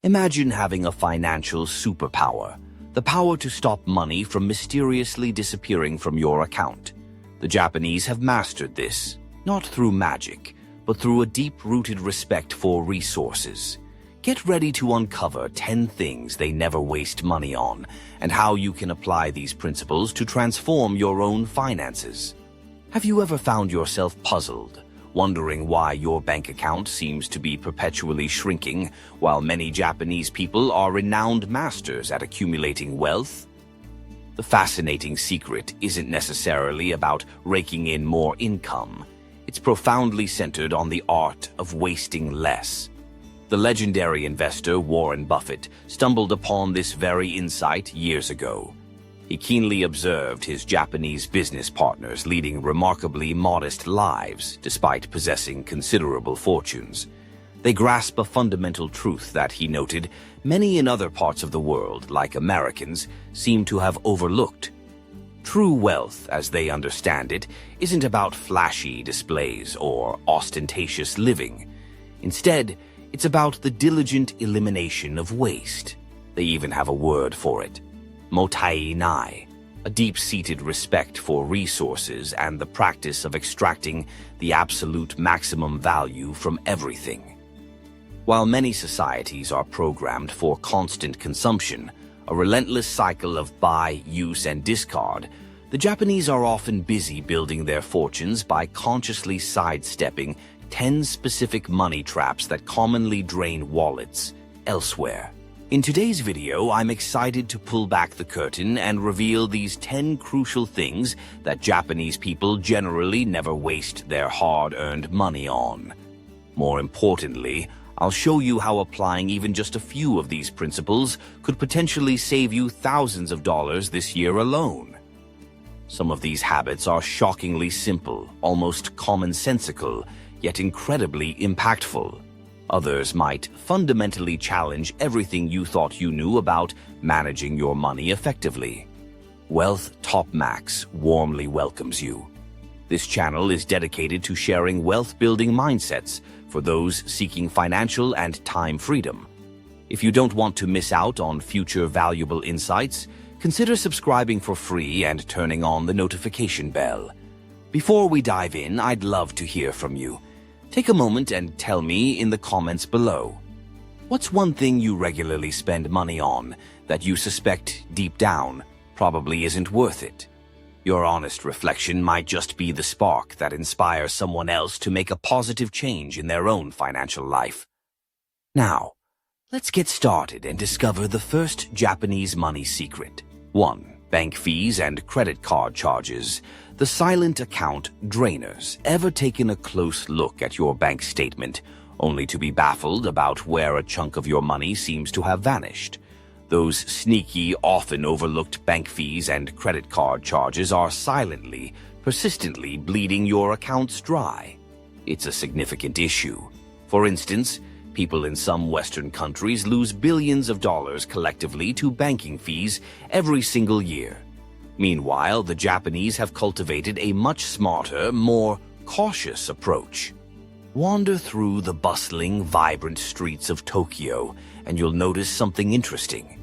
Imagine having a financial superpower, the power to stop money from mysteriously disappearing from your account. The Japanese have mastered this, not through magic, but through a deep-rooted respect for resources. Get ready to uncover 10 things they never waste money on, and how you can apply these principles to transform your own finances. Have you ever found yourself puzzled, wondering why your bank account seems to be perpetually shrinking, while many Japanese people are renowned masters at accumulating wealth? The fascinating secret isn't necessarily about raking in more income. It's profoundly centered on the art of wasting less. The legendary investor Warren Buffett stumbled upon this very insight years ago. He keenly observed his Japanese business partners leading remarkably modest lives despite possessing considerable fortunes. They grasp a fundamental truth that, he noted, many in other parts of the world, like Americans, seem to have overlooked. True wealth, as they understand it, isn't about flashy displays or ostentatious living. Instead, it's about the diligent elimination of waste. They even have a word for it: motai nai, a deep-seated respect for resources and the practice of extracting the absolute maximum value from everything. While many societies are programmed for constant consumption, a relentless cycle of buy, use, and discard, the Japanese are often busy building their fortunes by consciously sidestepping 10 specific money traps that commonly drain wallets elsewhere. In today's video, I'm excited to pull back the curtain and reveal these 10 crucial things that Japanese people generally never waste their hard-earned money on. More importantly, I'll show you how applying even just a few of these principles could potentially save you thousands of dollars this year alone. Some of these habits are shockingly simple, almost commonsensical, yet incredibly impactful. Others might fundamentally challenge everything you thought you knew about managing your money effectively. Wealth Topmax warmly welcomes you. This channel is dedicated to sharing wealth-building mindsets for those seeking financial and time freedom. If you don't want to miss out on future valuable insights, consider subscribing for free and turning on the notification bell. Before we dive in, I'd love to hear from you. Take a moment and tell me in the comments below. What's one thing you regularly spend money on that you suspect deep down probably isn't worth it? Your honest reflection might just be the spark that inspires someone else to make a positive change in their own financial life. Now, let's get started and discover the first Japanese money secret. 1. Bank fees and credit card charges. The silent account drainers. Ever taken a close look at your bank statement, only to be baffled about where a chunk of your money seems to have vanished? Those sneaky, often overlooked bank fees and credit card charges are silently, persistently bleeding your accounts dry. It's a significant issue. For instance, people in some Western countries lose billions of dollars collectively to banking fees every single year. Meanwhile, the Japanese have cultivated a much smarter, more cautious approach. Wander through the bustling, vibrant streets of Tokyo, and you'll notice something interesting.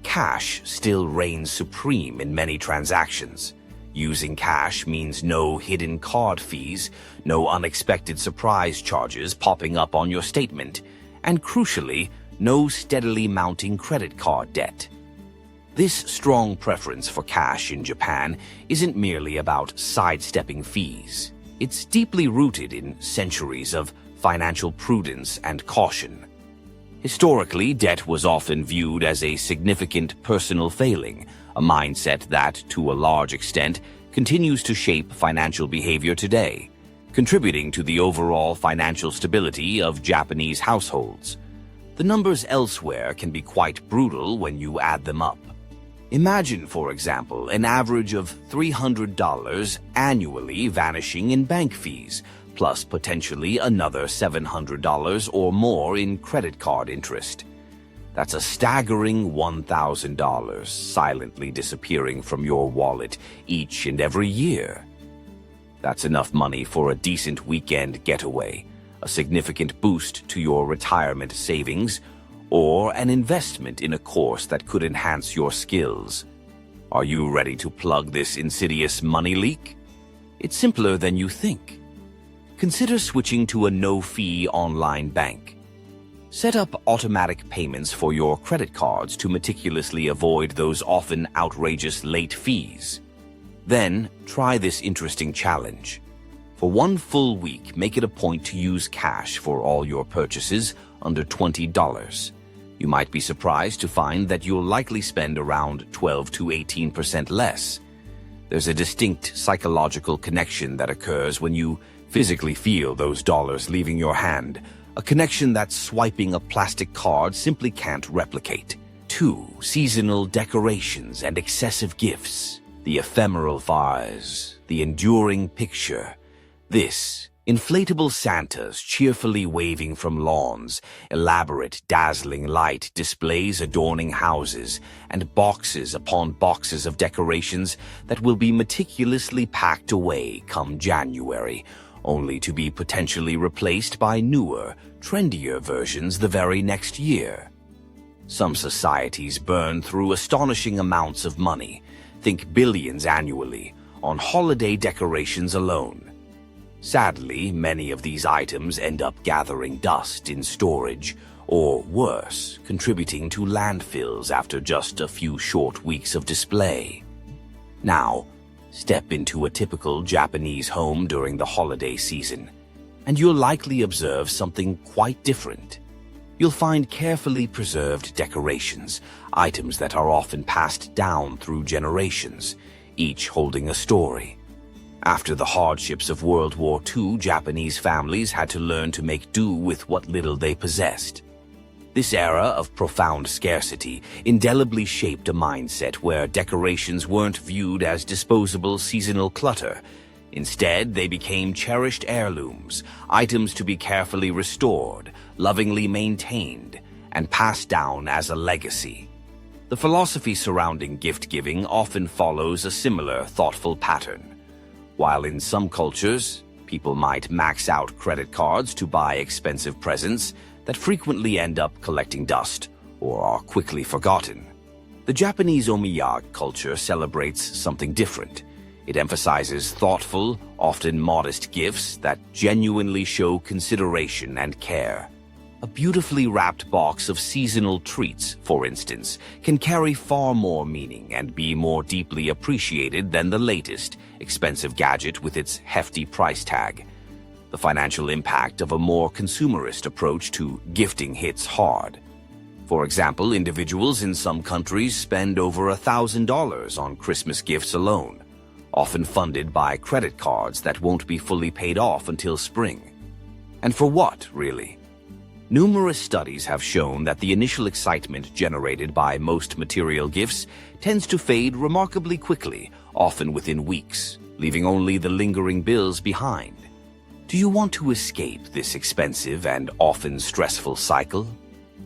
Cash still reigns supreme in many transactions. Using cash means no hidden card fees, no unexpected surprise charges popping up on your statement, and crucially, no steadily mounting credit card debt. This strong preference for cash in Japan isn't merely about sidestepping fees. It's deeply rooted in centuries of financial prudence and caution. Historically, debt was often viewed as a significant personal failing, a mindset that, to a large extent, continues to shape financial behavior today, contributing to the overall financial stability of Japanese households. The numbers elsewhere can be quite brutal when you add them up. Imagine, for example, an average of $300 annually vanishing in bank fees, plus potentially another $700 or more in credit card interest. That's a staggering $1,000 silently disappearing from your wallet each and every year. That's enough money for a decent weekend getaway, a significant boost to your retirement savings, or an investment in a course that could enhance your skills. Are you ready to plug this insidious money leak? It's simpler than you think. Consider switching to a no-fee online bank. Set up automatic payments for your credit cards to meticulously avoid those often outrageous late fees. Then, try this interesting challenge. For 1 full week, make it a point to use cash for all your purchases under $20. You might be surprised to find that you'll likely spend around 12 to 18% less. There's a distinct psychological connection that occurs when you physically feel those dollars leaving your hand, a connection that swiping a plastic card simply can't replicate. 2. Seasonal decorations and excessive gifts. The ephemeral vase, the enduring picture. This, inflatable Santas cheerfully waving from lawns, elaborate, dazzling light displays adorning houses, and boxes upon boxes of decorations that will be meticulously packed away come January, only to be potentially replaced by newer, trendier versions the very next year. Some societies burn through astonishing amounts of money, think billions annually, on holiday decorations alone. Sadly, many of these items end up gathering dust in storage, or worse, contributing to landfills after just a few short weeks of display. Now, step into a typical Japanese home during the holiday season, and you'll likely observe something quite different. You'll find carefully preserved decorations, items that are often passed down through generations, each holding a story. After the hardships of World War II, Japanese families had to learn to make do with what little they possessed. This era of profound scarcity indelibly shaped a mindset where decorations weren't viewed as disposable seasonal clutter. Instead, they became cherished heirlooms, items to be carefully restored, lovingly maintained, and passed down as a legacy. The philosophy surrounding gift-giving often follows a similar thoughtful pattern. While in some cultures, people might max out credit cards to buy expensive presents that frequently end up collecting dust or are quickly forgotten, the Japanese omiyage culture celebrates something different. It emphasizes thoughtful, often modest gifts that genuinely show consideration and care. A beautifully wrapped box of seasonal treats, for instance, can carry far more meaning and be more deeply appreciated than the latest, expensive gadget with its hefty price tag. The financial impact of a more consumerist approach to gifting hits hard. For example, individuals in some countries spend over $1,000 on Christmas gifts alone, often funded by credit cards that won't be fully paid off until spring. And for what, really? Numerous studies have shown that the initial excitement generated by most material gifts tends to fade remarkably quickly, often within weeks, leaving only the lingering bills behind. Do you want to escape this expensive and often stressful cycle?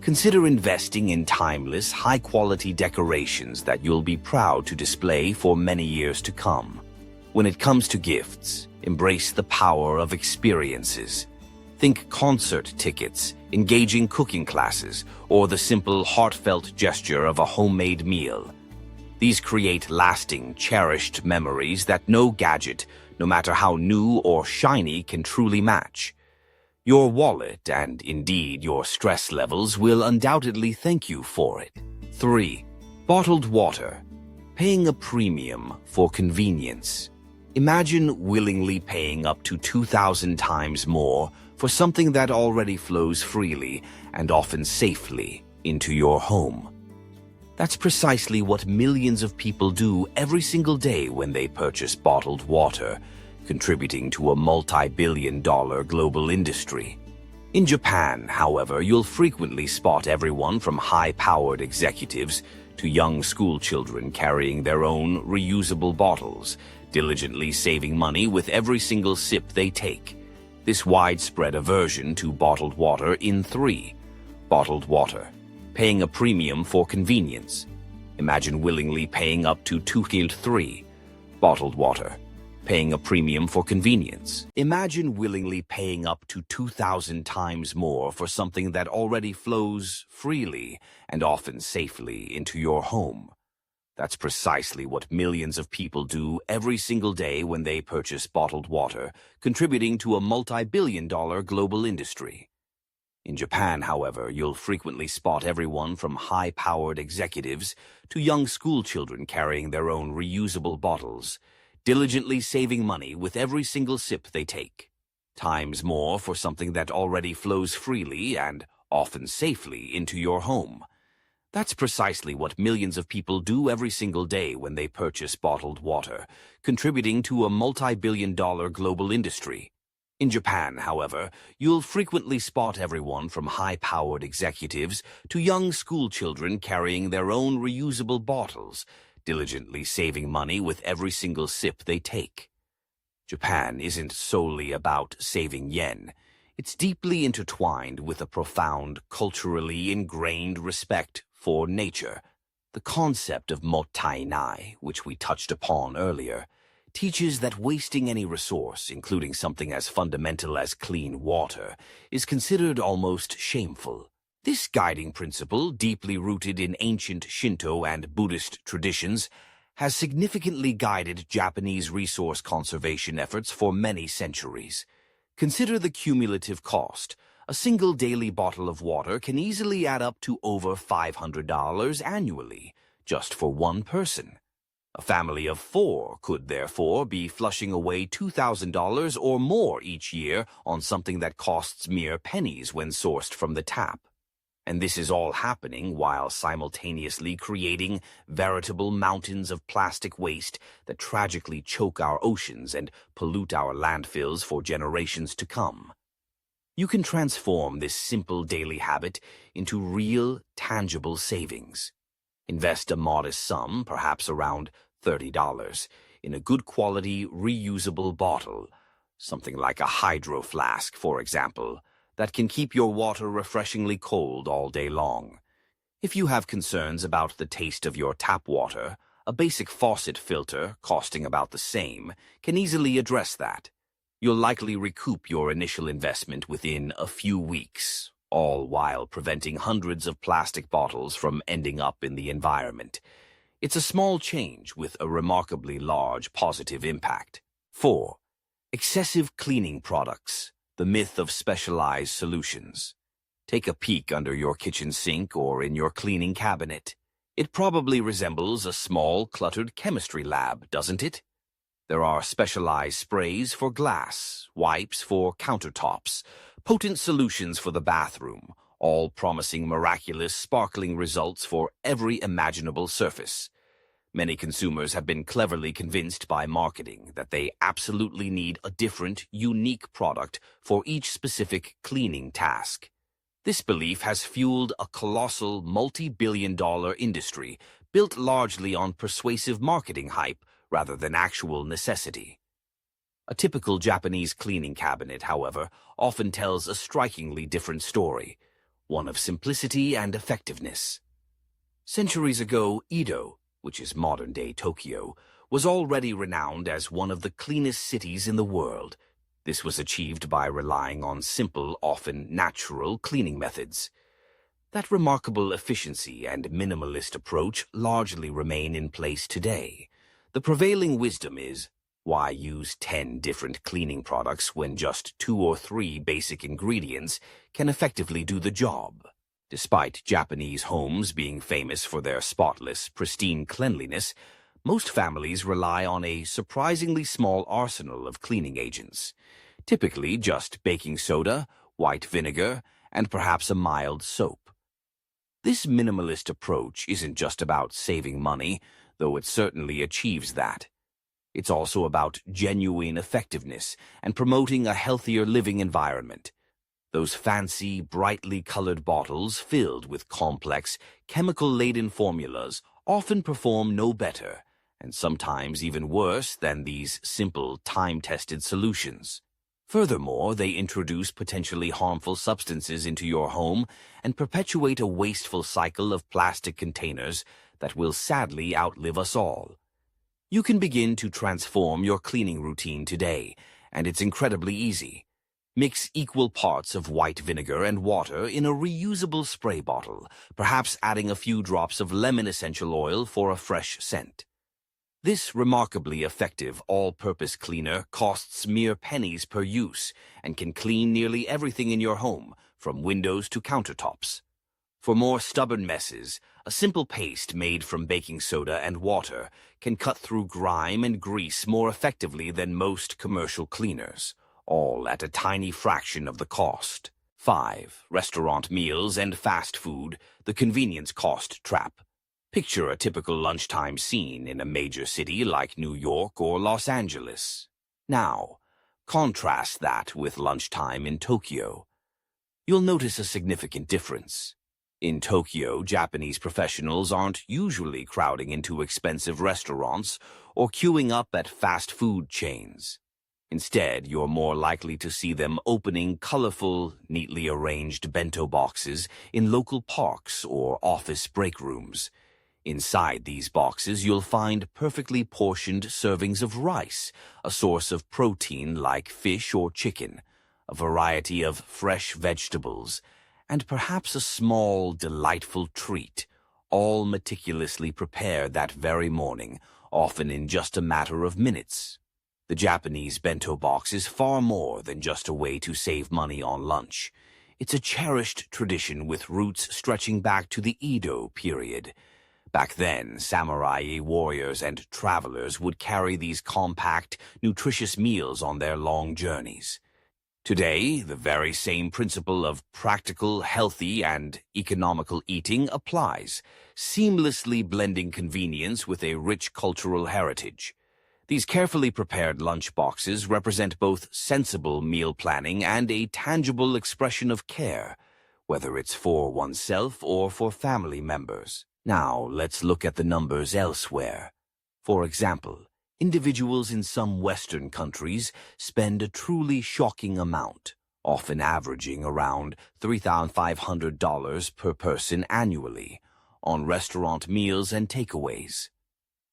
Consider investing in timeless, high-quality decorations that you'll be proud to display for many years to come. When it comes to gifts, embrace the power of experiences. Think concert tickets, engaging cooking classes, or the simple, heartfelt gesture of a homemade meal. These create lasting, cherished memories that no gadget, no matter how new or shiny, can truly match. Your wallet, and indeed your stress levels, will undoubtedly thank you for it. 3. Bottled water. Paying a premium for convenience. Imagine willingly paying up to 2,000 times more for something that already flows freely and often safely into your home. That's precisely what millions of people do every single day when they purchase bottled water, contributing to a multi-billion-dollar global industry. In Japan, however, you'll frequently spot everyone from high-powered executives to young school children carrying their own reusable bottles, diligently saving money with every single sip they take. This widespread aversion to bottled water in 3. Bottled water. Paying a premium for convenience. Imagine willingly paying up to 2.3. Bottled water. paying a premium for convenience. Imagine willingly paying up to 2,000 times more for something that already flows freely and often safely into your home. That's precisely what millions of people do every single day when they purchase bottled water, contributing to a multi-billion-dollar global industry. In Japan, however, you'll frequently spot everyone from high-powered executives to young school children carrying their own reusable bottles, diligently saving money with every single sip they take. Times more for something that already flows freely and often safely into your home. That's precisely what millions of people do every single day when they purchase bottled water, contributing to a multi-billion-dollar global industry. In Japan, however, you'll frequently spot everyone from high-powered executives to young school children carrying their own reusable bottles, diligently saving money with every single sip they take. Japan isn't solely about saving yen. It's deeply intertwined with a profound, culturally ingrained respect for nature. The concept of mottainai, which we touched upon earlier, teaches that wasting any resource, including something as fundamental as clean water, is considered almost shameful. This guiding principle, deeply rooted in ancient Shinto and Buddhist traditions, has significantly guided Japanese resource conservation efforts for many centuries. Consider the cumulative cost. A single daily bottle of water can easily add up to over $500 annually, just for one person. A family of 4 could therefore be flushing away $2,000 or more each year on something that costs mere pennies when sourced from the tap. And this is all happening while simultaneously creating veritable mountains of plastic waste that tragically choke our oceans and pollute our landfills for generations to come. You can transform this simple daily habit into real, tangible savings. Invest a modest sum, perhaps around $30, in a good-quality, reusable bottle, something like a hydro flask, for example, that can keep your water refreshingly cold all day long. If you have concerns about the taste of your tap water, a basic faucet filter, costing about the same, can easily address that. You'll likely recoup your initial investment within a few weeks, all while preventing hundreds of plastic bottles from ending up in the environment. It's a small change with a remarkably large positive impact. 4. Excessive cleaning products, the myth of specialized solutions. Take a peek under your kitchen sink or in your cleaning cabinet. It probably resembles a small, cluttered chemistry lab, doesn't it? There are specialized sprays for glass, wipes for countertops, potent solutions for the bathroom, all promising miraculous, sparkling results for every imaginable surface. Many consumers have been cleverly convinced by marketing that they absolutely need a different, unique product for each specific cleaning task. This belief has fueled a colossal, multi-billion-dollar industry built largely on persuasive marketing hype rather than actual necessity. A typical Japanese cleaning cabinet, however, often tells a strikingly different story, one of simplicity and effectiveness. Centuries ago, Edo, which is modern-day Tokyo, was already renowned as one of the cleanest cities in the world. This was achieved by relying on simple, often natural cleaning methods. That remarkable efficiency and minimalist approach largely remain in place today. The prevailing wisdom is, why use 10 different cleaning products when just 2 or 3 basic ingredients can effectively do the job? Despite Japanese homes being famous for their spotless, pristine cleanliness, most families rely on a surprisingly small arsenal of cleaning agents, typically just baking soda, white vinegar, and perhaps a mild soap. This minimalist approach isn't just about saving money, though it certainly achieves that. It's also about genuine effectiveness and promoting a healthier living environment. Those fancy, brightly colored bottles filled with complex, chemical-laden formulas often perform no better, and sometimes even worse than these simple, time-tested solutions. Furthermore, they introduce potentially harmful substances into your home and perpetuate a wasteful cycle of plastic containers that will sadly outlive us all. You can begin to transform your cleaning routine today, and it's incredibly easy. Mix equal parts of white vinegar and water in a reusable spray bottle, perhaps adding a few drops of lemon essential oil for a fresh scent. This remarkably effective all-purpose cleaner costs mere pennies per use and can clean nearly everything in your home, from windows to countertops. For more stubborn messes, a simple paste made from baking soda and water can cut through grime and grease more effectively than most commercial cleaners, all at a tiny fraction of the cost. 5. Restaurant meals and fast food, the convenience cost trap. Picture a typical lunchtime scene in a major city like New York or Los Angeles. Now, contrast that with lunchtime in Tokyo. You'll notice a significant difference. In Tokyo, Japanese professionals aren't usually crowding into expensive restaurants or queuing up at fast food chains. Instead, you're more likely to see them opening colorful, neatly arranged bento boxes in local parks or office break rooms. Inside these boxes, you'll find perfectly portioned servings of rice, a source of protein like fish or chicken, a variety of fresh vegetables, and perhaps a small, delightful treat, all meticulously prepared that very morning, often in just a matter of minutes. The Japanese bento box is far more than just a way to save money on lunch. It's a cherished tradition with roots stretching back to the Edo period. Back then, samurai warriors and travelers would carry these compact, nutritious meals on their long journeys. Today, the very same principle of practical, healthy, and economical eating applies, seamlessly blending convenience with a rich cultural heritage. These carefully prepared lunch boxes represent both sensible meal planning and a tangible expression of care, whether it's for oneself or for family members. Now, let's look at the numbers elsewhere. For example, individuals in some Western countries spend a truly shocking amount, often averaging around $3,500 per person annually, on restaurant meals and takeaways.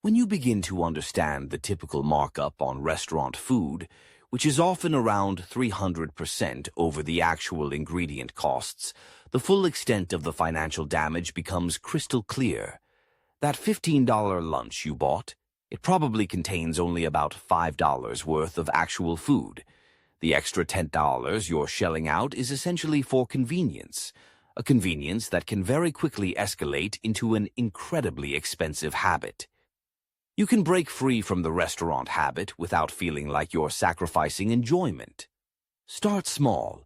When you begin to understand the typical markup on restaurant food, which is often around 300% over the actual ingredient costs, the full extent of the financial damage becomes crystal clear. That $15 lunch you bought, it probably contains only about $5 worth of actual food. The extra $10 you're shelling out is essentially for convenience, a convenience that can very quickly escalate into an incredibly expensive habit. You can break free from the restaurant habit without feeling like you're sacrificing enjoyment. Start small.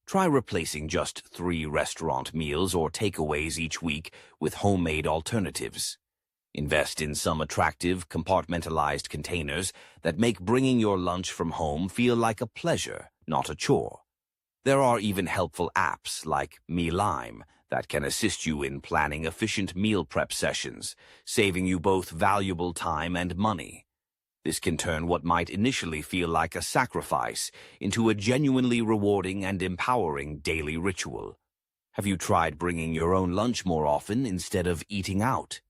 Try replacing just 3 restaurant meals or takeaways each week with homemade alternatives. Invest in some attractive, compartmentalized containers that make bringing your lunch from home feel like a pleasure, not a chore. There are even helpful apps like MeLime that can assist you in planning efficient meal prep sessions, saving you both valuable time and money. This can turn what might initially feel like a sacrifice into a genuinely rewarding and empowering daily ritual. Have you tried bringing your own lunch more often instead of eating out?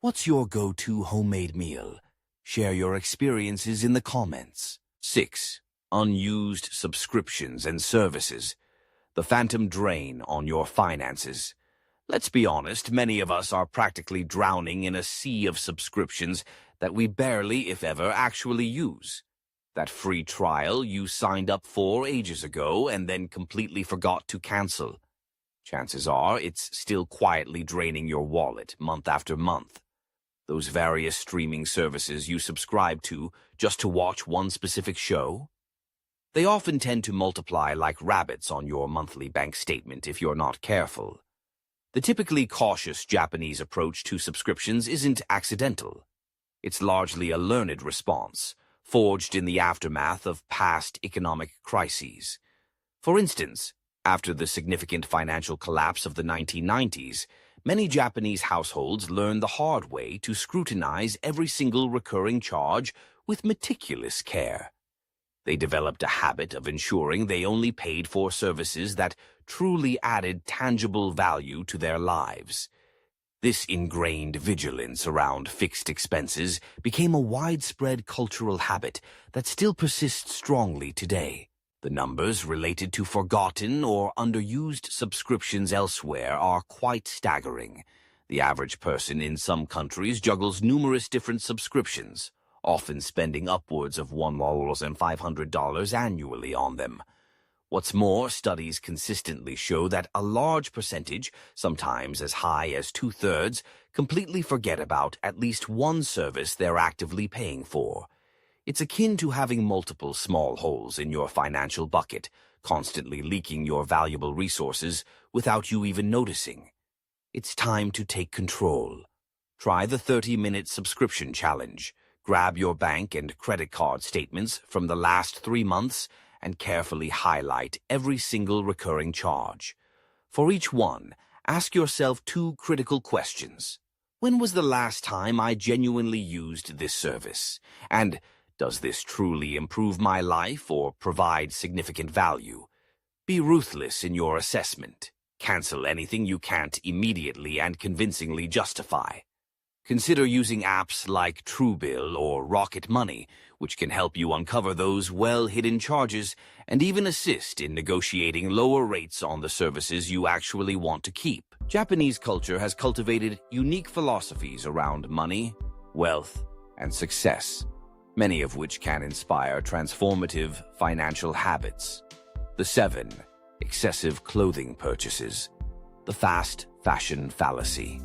What's your go-to homemade meal? Share your experiences in the comments. 6. Unused subscriptions and services. The phantom drain on your finances. Let's be honest, many of us are practically drowning in a sea of subscriptions that we barely, if ever, actually use. That free trial you signed up for ages ago and then completely forgot to cancel. Chances are it's still quietly draining your wallet month after month. Those various streaming services you subscribe to just to watch one specific show? They often tend to multiply like rabbits on your monthly bank statement if you're not careful. The typically cautious Japanese approach to subscriptions isn't accidental. It's largely a learned response, forged in the aftermath of past economic crises. For instance, after the significant financial collapse of the 1990s, many Japanese households learned the hard way to scrutinize every single recurring charge with meticulous care. They developed a habit of ensuring they only paid for services that truly added tangible value to their lives. This ingrained vigilance around fixed expenses became a widespread cultural habit that still persists strongly today. The numbers related to forgotten or underused subscriptions elsewhere are quite staggering. The average person in some countries juggles numerous different subscriptions, often spending upwards of $1,500 annually on them. What's more, studies consistently show that a large percentage, sometimes as high as 2/3, completely forget about at least one service they're actively paying for. It's akin to having multiple small holes in your financial bucket, constantly leaking your valuable resources without you even noticing. It's time to take control. Try the 30-minute subscription challenge. Grab your bank and credit card statements from the last 3 months and carefully highlight every single recurring charge. For each one, ask yourself 2 critical questions. When was the last time I genuinely used this service? And does this truly improve my life or provide significant value? Be ruthless in your assessment. Cancel anything you can't immediately and convincingly justify. Consider using apps like Truebill or Rocket Money, which can help you uncover those well-hidden charges and even assist in negotiating lower rates on the services you actually want to keep. Japanese culture has cultivated unique philosophies around money, wealth, and success, many of which can inspire transformative financial habits. The 7. Excessive clothing purchases. The fast fashion fallacy.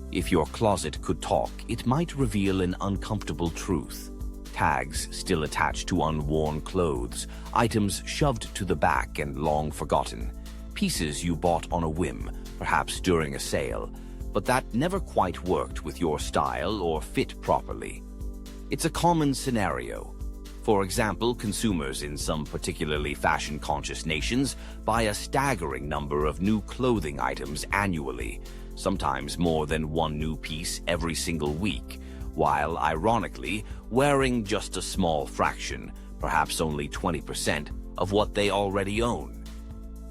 If your closet could talk, it might reveal an uncomfortable truth. Tags still attached to unworn clothes, items shoved to the back and long forgotten, pieces you bought on a whim, perhaps during a sale, but that never quite worked with your style or fit properly. It's a common scenario. For example, consumers in some particularly fashion-conscious nations buy a staggering number of new clothing items annually, sometimes more than one new piece every single week, while, ironically, wearing just a small fraction, perhaps only 20%, of what they already own.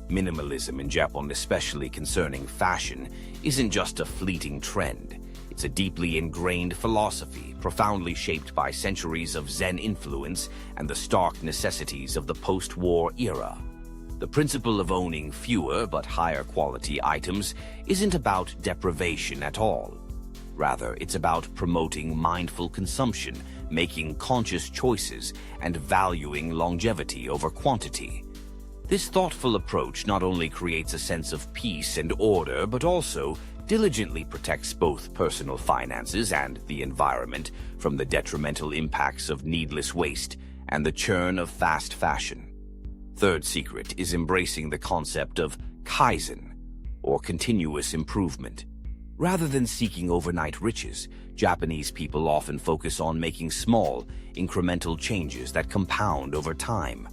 Minimalism in Japan, especially concerning fashion, isn't just a fleeting trend. It's a deeply ingrained philosophy, profoundly shaped by centuries of Zen influence and the stark necessities of the post-war era. The principle of owning fewer but higher quality items isn't about deprivation at all. Rather, it's about promoting mindful consumption, making conscious choices, and valuing longevity over quantity. This thoughtful approach not only creates a sense of peace and order, but also diligently protects both personal finances and the environment from the detrimental impacts of needless waste and the churn of fast fashion. Third secret is embracing the concept of Kaizen, or continuous improvement. Rather than seeking overnight riches, Japanese people often focus on making small, incremental changes that compound over time.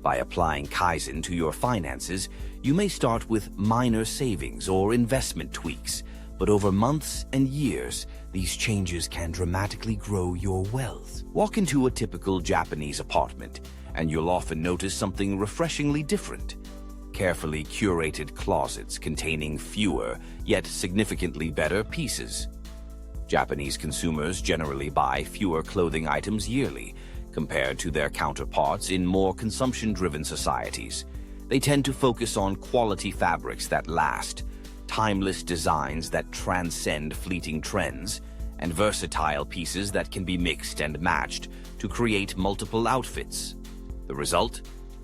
By applying Kaizen to your finances, you may start with minor savings or investment tweaks, but over months and years, these changes can dramatically grow your wealth. Walk into a typical Japanese apartment, and you'll often notice something refreshingly different. Carefully curated closets containing fewer, yet significantly better pieces. Japanese consumers generally buy fewer clothing items yearly, compared to their counterparts in more consumption-driven societies. They tend to focus on quality fabrics that last, timeless designs that transcend fleeting trends, and versatile pieces that can be mixed and matched to create multiple outfits. The result?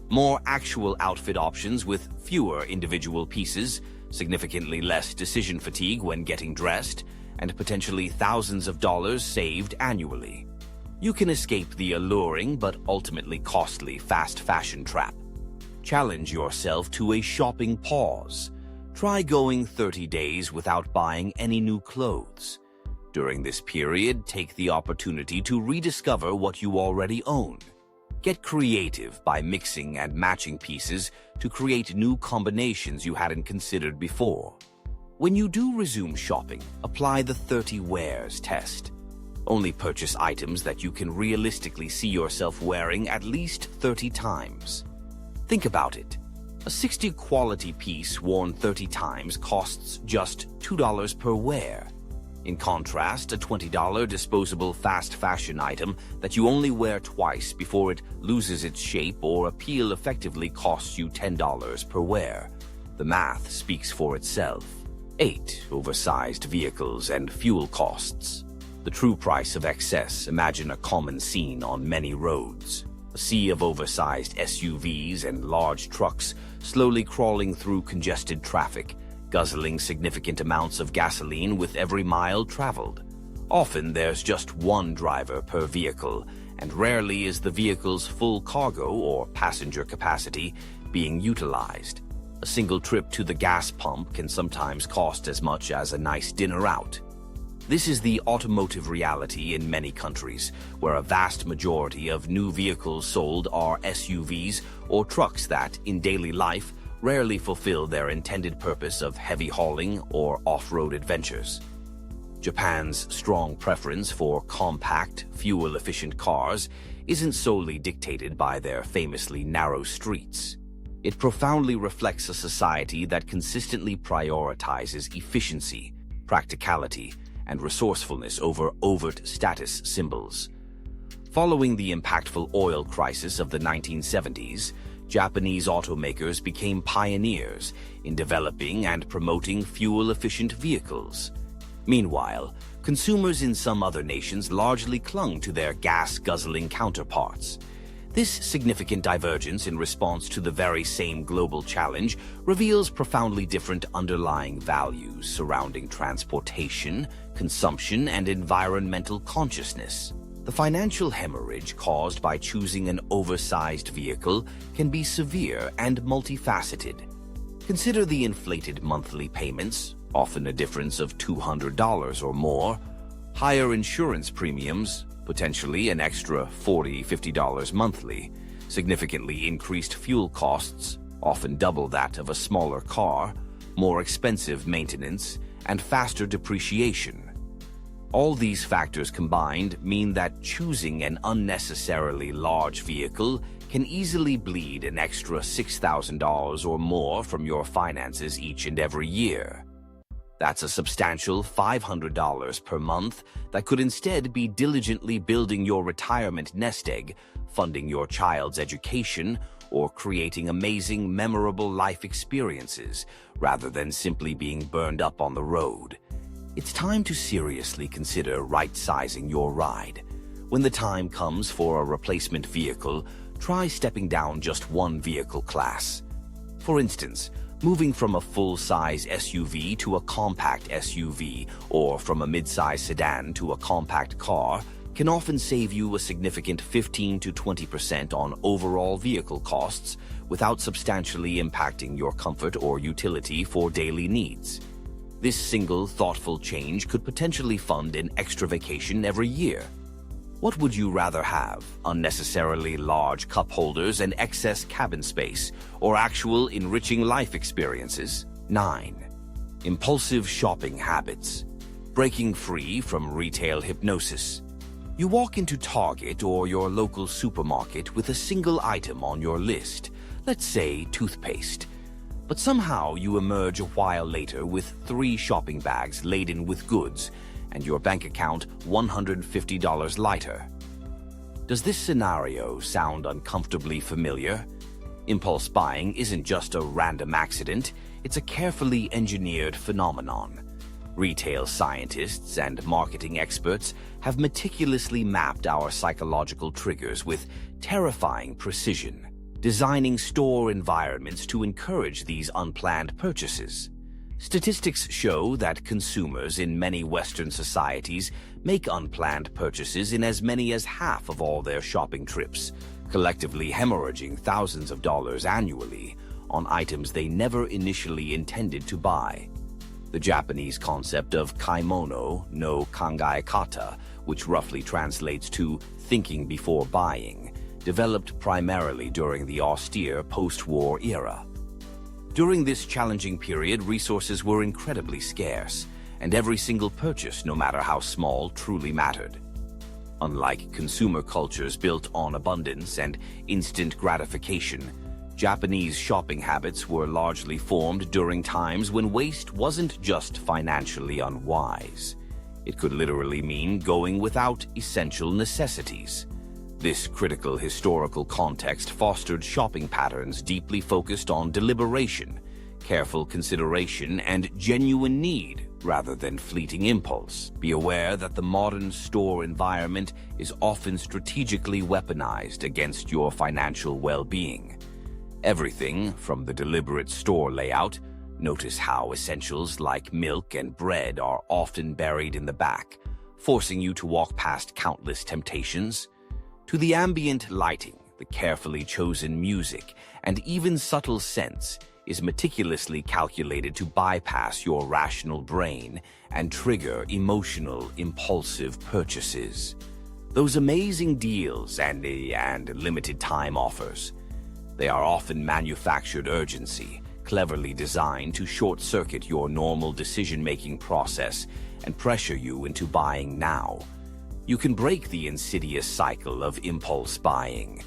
More actual outfit options with fewer individual pieces, significantly less decision fatigue when getting dressed, and potentially thousands of dollars saved annually. You can escape the alluring but ultimately costly fast fashion trap. Challenge yourself to a shopping pause. Try going 30 days without buying any new clothes. During this period, take the opportunity to rediscover what you already own. Get creative by mixing and matching pieces to create new combinations you hadn't considered before. When you do resume shopping, apply the 30 wears test. Only purchase items that you can realistically see yourself wearing at least 30 times. Think about it. A 60 quality piece worn 30 times costs just $2 per wear. In contrast, a $20 disposable fast fashion item that you only wear twice before it loses its shape or appeal effectively costs you $10 per wear. The math speaks for itself. 8. Oversized vehicles and fuel costs. The true price of excess. Imagine a common scene on many roads. A sea of oversized SUVs and large trucks slowly crawling through congested traffic, guzzling significant amounts of gasoline with every mile traveled. Often there's just one driver per vehicle, and rarely is the vehicle's full cargo or passenger capacity being utilized. A single trip to the gas pump can sometimes cost as much as a nice dinner out. This is the automotive reality in many countries, where a vast majority of new vehicles sold are SUVs or trucks that, in daily life, rarely fulfill their intended purpose of heavy hauling or off-road adventures. Japan's strong preference for compact, fuel-efficient cars isn't solely dictated by their famously narrow streets. It profoundly reflects a society that consistently prioritizes efficiency, practicality, and resourcefulness over overt status symbols. Following the impactful oil crisis of the 1970s, Japanese automakers became pioneers in developing and promoting fuel-efficient vehicles. Meanwhile, consumers in some other nations largely clung to their gas-guzzling counterparts. This significant divergence in response to the very same global challenge reveals profoundly different underlying values surrounding transportation, consumption, and environmental consciousness. The financial hemorrhage caused by choosing an oversized vehicle can be severe and multifaceted. Consider the inflated monthly payments, often a difference of $200 or more, higher insurance premiums, potentially an extra $40, $50 monthly, significantly increased fuel costs, often double that of a smaller car, more expensive maintenance, and faster depreciation. All these factors combined mean that choosing an unnecessarily large vehicle can easily bleed an extra $6,000 or more from your finances each and every year. That's a substantial $500 per month that could instead be diligently building your retirement nest egg, funding your child's education, or creating amazing, memorable life experiences, rather than simply being burned up on the road. It's time to seriously consider right-sizing your ride. When the time comes for a replacement vehicle, try stepping down just one vehicle class. For instance, moving from a full-size SUV to a compact SUV, or from a mid-size sedan to a compact car, can often save you a significant 15 to 20% on overall vehicle costs without substantially impacting your comfort or utility for daily needs. This single, thoughtful change could potentially fund an extra vacation every year. What would you rather have? Unnecessarily large cup holders and excess cabin space, or actual enriching life experiences? 9. Impulsive shopping habits. Breaking free from retail hypnosis. You walk into Target or your local supermarket with a single item on your list, let's say toothpaste. But somehow you emerge a while later with 3 shopping bags laden with goods, and your bank account $150 lighter. Does this scenario sound uncomfortably familiar? Impulse buying isn't just a random accident, it's a carefully engineered phenomenon. Retail scientists and marketing experts have meticulously mapped our psychological triggers with terrifying precision, designing store environments to encourage these unplanned purchases. Statistics show that consumers in many Western societies make unplanned purchases in as many as half of all their shopping trips, collectively hemorrhaging thousands of dollars annually on items they never initially intended to buy. The Japanese concept of kaimono no kangai kata, which roughly translates to thinking before buying, developed primarily during the austere post-war era. During this challenging period, resources were incredibly scarce, and every single purchase, no matter how small, truly mattered. Unlike consumer cultures built on abundance and instant gratification, Japanese shopping habits were largely formed during times when waste wasn't just financially unwise. It could literally mean going without essential necessities. This critical historical context fostered shopping patterns deeply focused on deliberation, careful consideration, and genuine need rather than fleeting impulse. Be aware that the modern store environment is often strategically weaponized against your financial well-being. Everything from the deliberate store layout, notice how essentials like milk and bread are often buried in the back, forcing you to walk past countless temptations, to the ambient lighting, the carefully chosen music, and even subtle scents is meticulously calculated to bypass your rational brain and trigger emotional, impulsive purchases. Those amazing deals and limited time offers, they are often manufactured urgency, cleverly designed to short-circuit your normal decision-making process and pressure you into buying now. You can break the insidious cycle of impulse buying.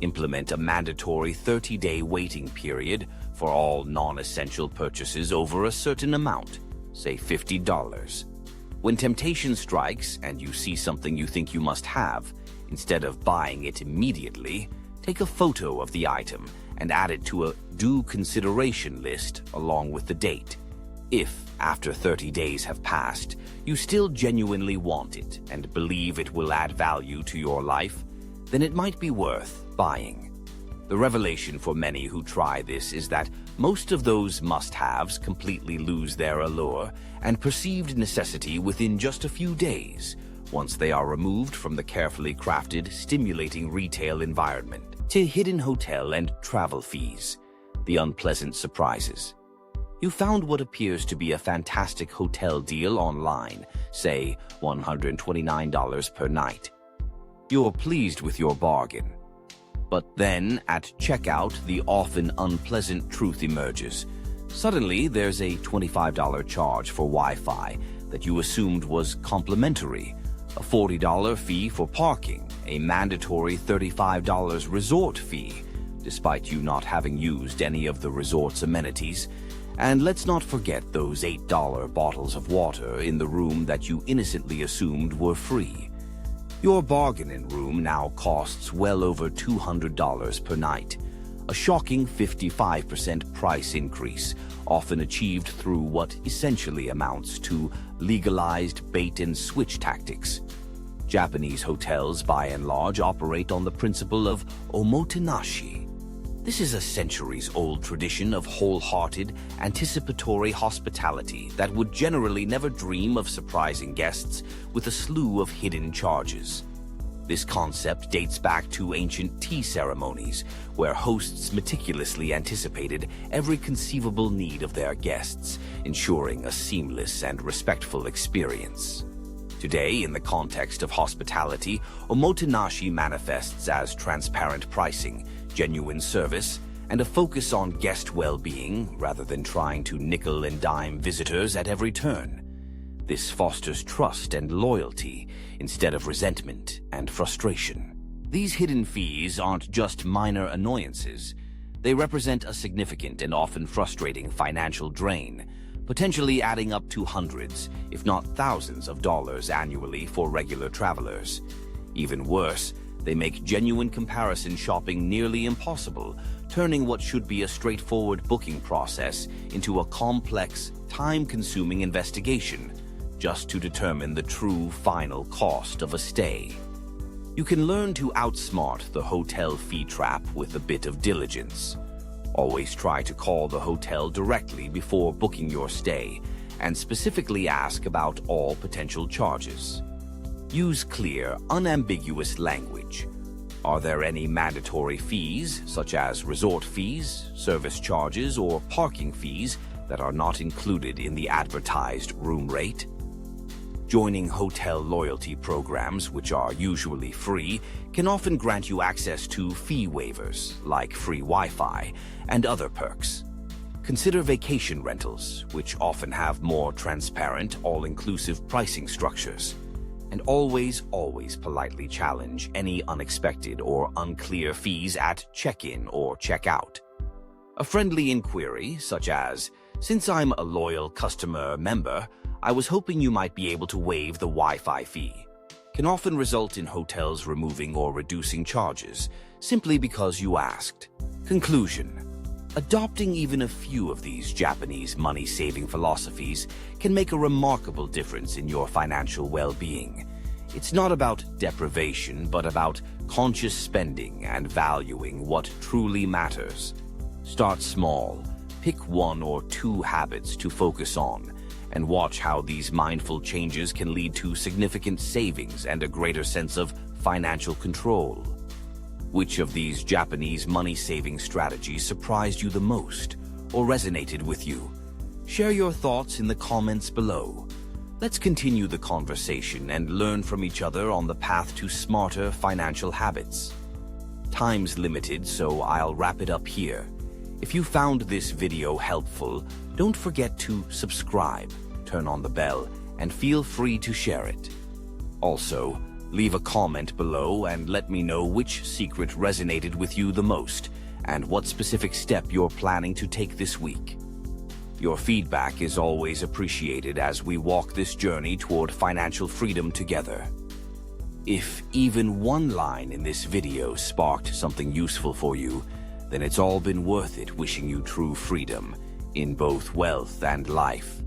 Implement a mandatory 30-day waiting period for all non-essential purchases over a certain amount, say $50. When temptation strikes and you see something you think you must have, instead of buying it immediately, take a photo of the item and add it to a due consideration list along with the date. If, after 30 days have passed, you still genuinely want it and believe it will add value to your life, then it might be worth buying. The revelation for many who try this is that most of those must-haves completely lose their allure and perceived necessity within just a few days, once they are removed from the carefully crafted, stimulating retail environment. To hidden hotel and travel fees, the unpleasant surprises. You found what appears to be a fantastic hotel deal online, say $129 per night. You're pleased with your bargain. But then, at checkout, the often unpleasant truth emerges. Suddenly, there's a $25 charge for Wi-Fi that you assumed was complimentary, a $40 fee for parking, a mandatory $35 resort fee, despite you not having used any of the resort's amenities. And let's not forget those $8 bottles of water in the room that you innocently assumed were free. Your bargain room now costs well over $200 per night, a shocking 55% price increase, often achieved through what essentially amounts to legalized bait-and-switch tactics. Japanese hotels, by and large, operate on the principle of omotenashi. This is a centuries-old tradition of wholehearted, anticipatory hospitality that would generally never dream of surprising guests with a slew of hidden charges. This concept dates back to ancient tea ceremonies, where hosts meticulously anticipated every conceivable need of their guests, ensuring a seamless and respectful experience. Today, in the context of hospitality, omotenashi manifests as transparent pricing, genuine service, and a focus on guest well-being rather than trying to nickel and dime visitors at every turn. This fosters trust and loyalty instead of resentment and frustration. These hidden fees aren't just minor annoyances. They represent a significant and often frustrating financial drain, potentially adding up to hundreds, if not thousands of dollars annually for regular travelers. Even worse, they make genuine comparison shopping nearly impossible, turning what should be a straightforward booking process into a complex, time-consuming investigation, just to determine the true final cost of a stay. You can learn to outsmart the hotel fee trap with a bit of diligence. Always try to call the hotel directly before booking your stay, and specifically ask about all potential charges. Use clear, unambiguous language. Are there any mandatory fees, such as resort fees, service charges, or parking fees that are not included in the advertised room rate? Joining hotel loyalty programs, which are usually free, can often grant you access to fee waivers, like free Wi-Fi, and other perks. Consider vacation rentals, which often have more transparent, all-inclusive pricing structures. And always politely challenge any unexpected or unclear fees at check-in or check-out. A friendly inquiry, such as, "Since I'm a loyal customer member, I was hoping you might be able to waive the Wi-Fi fee," can often result in hotels removing or reducing charges simply because you asked. Conclusion: adopting even a few of these Japanese money-saving philosophies can make a remarkable difference in your financial well-being. It's not about deprivation, but about conscious spending and valuing what truly matters. Start small, pick 1 or 2 habits to focus on, and watch how these mindful changes can lead to significant savings and a greater sense of financial control. Which of these Japanese money-saving strategies surprised you the most or resonated with you? Share your thoughts in the comments below. Let's continue the conversation and learn from each other on the path to smarter financial habits. Time's limited, so I'll wrap it up here. If you found this video helpful, don't forget to subscribe, turn on the bell, and feel free to share it. Also, leave a comment below and let me know which secret resonated with you the most and what specific step you're planning to take this week. Your feedback is always appreciated as we walk this journey toward financial freedom together. If even one line in this video sparked something useful for you, then it's all been worth it. Wishing you true freedom in both wealth and life.